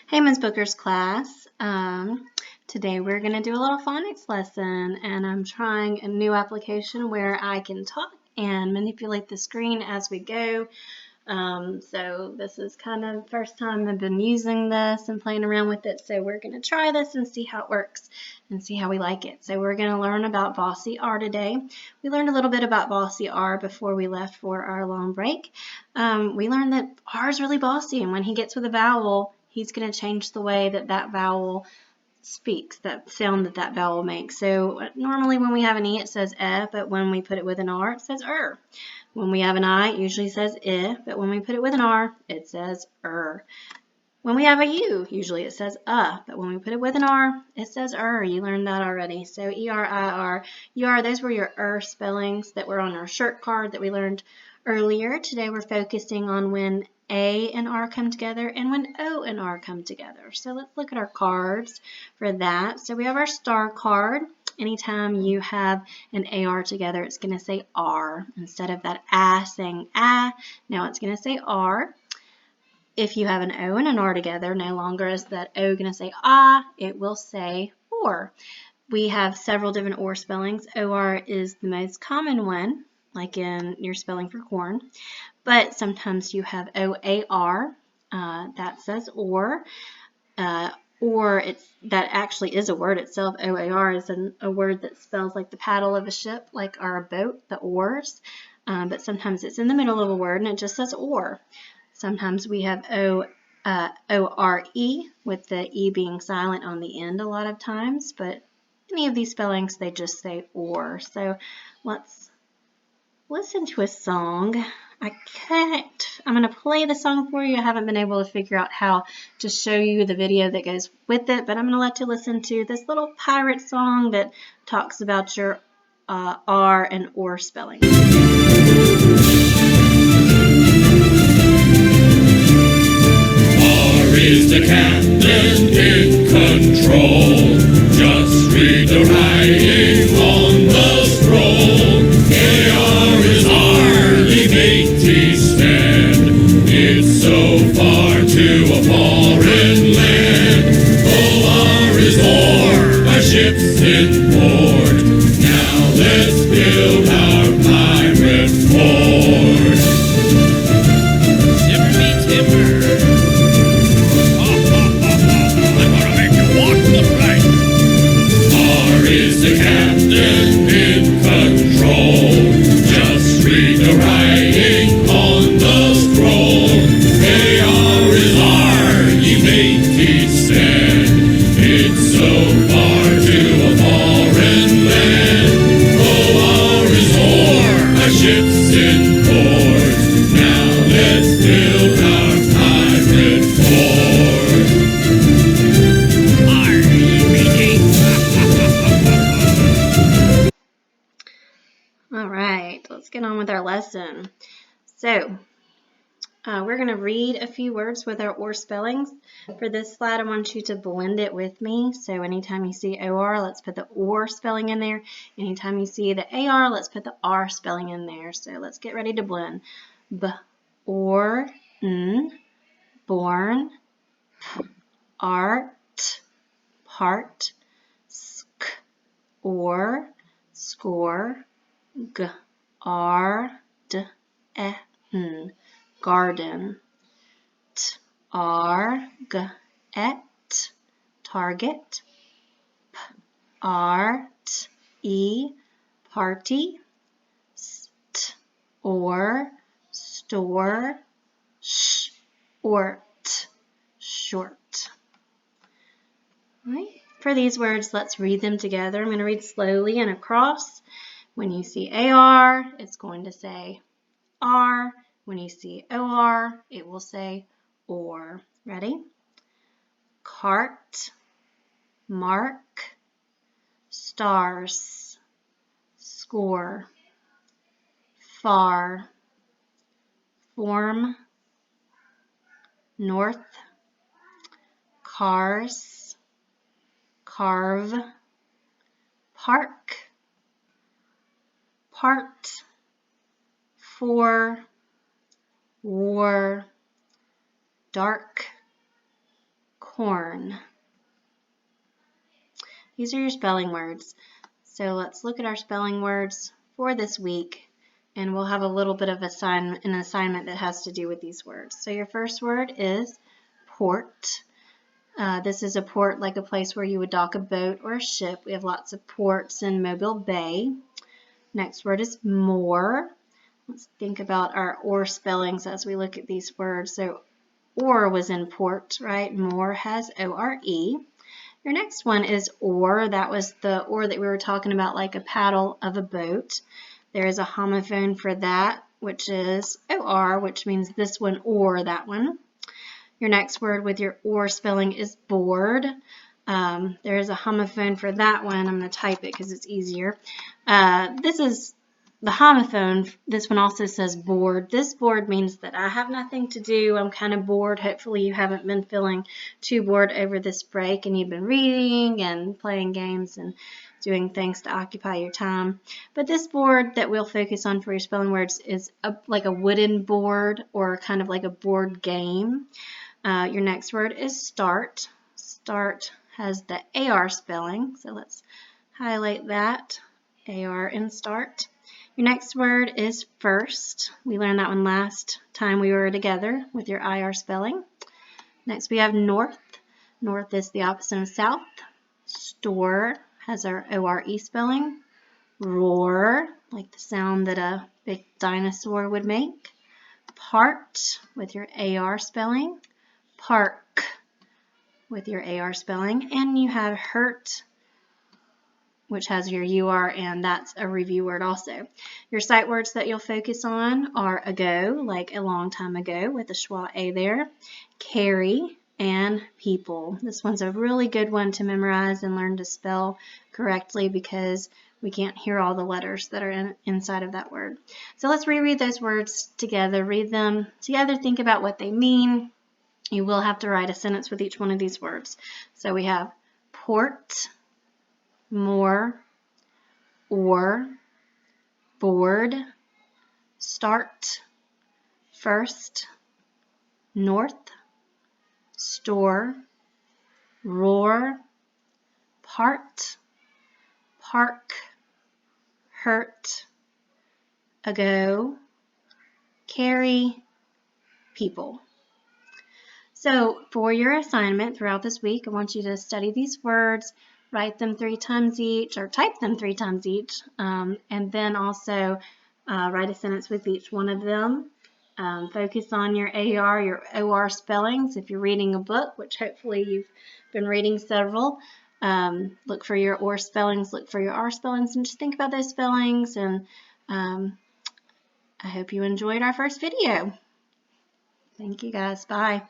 Hey, Ms. Booker's class. Today we're going to do a little phonics lesson, and I'm trying a new application where I can talk and manipulate the screen as we go. So this is kind of the first time I've been using this and playing around with it, so we're going to try this and see how it works and see how we like it. So we're going to learn about bossy R today. We learned a little bit about bossy R before we left for our long break. We learned that R is really bossy, and when he gets with a vowel, he's going to change the way that that vowel speaks, that sound that that vowel makes. So normally when we have an E, it says eh, but when we put it with an R, it says er. When we have an I, it usually says I, but when we put it with an R, it says er. When we have a U, usually it says but when we put it with an R, it says er. You learned that already. So E-R-I-R, U-R, those were your spellings that were on our shirt card that we learned earlier. Today we're focusing on when A and R come together and when O and R come together. So let's look at our cards for that. So we have our star card. Anytime you have an AR together, it's going to say R. Instead of that I saying I, now it's going to say R. If you have an O and an R together, no longer is that O going to say ah, it will say or. We have several different or spellings. OR is the most common one, like in your spelling for corn. But sometimes you have OAR, that says or that actually is a word itself. OAR is a word that spells like the paddle of a ship, like our boat, the oars. But sometimes it's in the middle of a word and it just says or. Sometimes we have O-R-E with the E being silent on the end a lot of times, but any of these spellings, they just say or. So let's listen to a song. I'm going to play the song for you. I haven't been able to figure out how to show you the video that goes with it, but I'm going to let you listen to this little pirate song that talks about your R and or spelling. Is the captain in control? Just read the writing on the scroll. AR is hardly matey stand. It's so far to a foreign land. OR is or, our ship's in port. Now let's build our pirate fort. Timber me timber. Is the captain in control? Just read the writing on the scroll. AR is R, ye matey said. It's so far to a foreign land. OR is or, our ship's in port. Now let's build our pirate fort. All right, let's get on with our lesson. So, we're going to read a few words with our or spellings. For this slide, I want you to blend it with me. So anytime you see OR, let's put the or spelling in there. Anytime you see the AR, let's put the R spelling in there. So let's get ready to blend. B, or, n, born, p, art, part, sk, or, score, g, r, d, e, n, garden, t, r, g, et, target, p, r, t, e, party, st, or, store, sh, ort, short. All right. For these words, let's read them together. I'm going to read slowly and across. When you see AR, it's going to say R. When you see OR, it will say or. Ready? Cart, mark, stars, score, far, form, north, cars, carve, park, part, for, war, dark, corn. These are your spelling words. So let's look at our spelling words for this week, and we'll have a little bit of an assignment that has to do with these words. So your first word is port. This is a port, like a place where you would dock a boat or a ship. We have lots of ports in Mobile Bay. Next word is more. Let's think about our or spellings as we look at these words. So or was in port, right? More has O-R-E. Your next one is oar. That was the oar that we were talking about, like a paddle of a boat. There is a homophone for that, which is O-R, which means this one or that one. Your next word with your or spelling is board. There is a homophone for that one. I'm going to type it because it's easier. This is the homophone. This one also says bored. This bored means that I have nothing to do. I'm kind of bored. Hopefully you haven't been feeling too bored over this break and you've been reading and playing games and doing things to occupy your time. But this board that we'll focus on for your spelling words is like a wooden board or kind of like a board game. Your next word is start. Start has the AR spelling, so let's highlight that, AR in start. Your next word is first. We learned that one last time we were together with your IR spelling. Next we have north. North is the opposite of south. Store has our ORE spelling. Roar, like the sound that a big dinosaur would make. Part with your AR spelling. Park with your AR spelling. And you have hurt, which has your UR, and that's a review word also. Your sight words that you'll focus on are ago, like a long time ago with the schwa A there, carry, and people. This one's a really good one to memorize and learn to spell correctly because we can't hear all the letters that are inside of that word. So let's reread those words together. Read them together, think about what they mean. You will have to write a sentence with each one of these words. So we have port, more, or, board, start, first, north, store, roar, part, park, hurt, ago, carry, people. So for your assignment throughout this week, I want you to study these words, write them 3 times each, or type them 3 times each, and then also write a sentence with each one of them. Focus on your AR, your OR spellings. If you're reading a book, which hopefully you've been reading several, look for your OR spellings, look for your R spellings, and just think about those spellings. And I hope you enjoyed our first video. Thank you guys. Bye.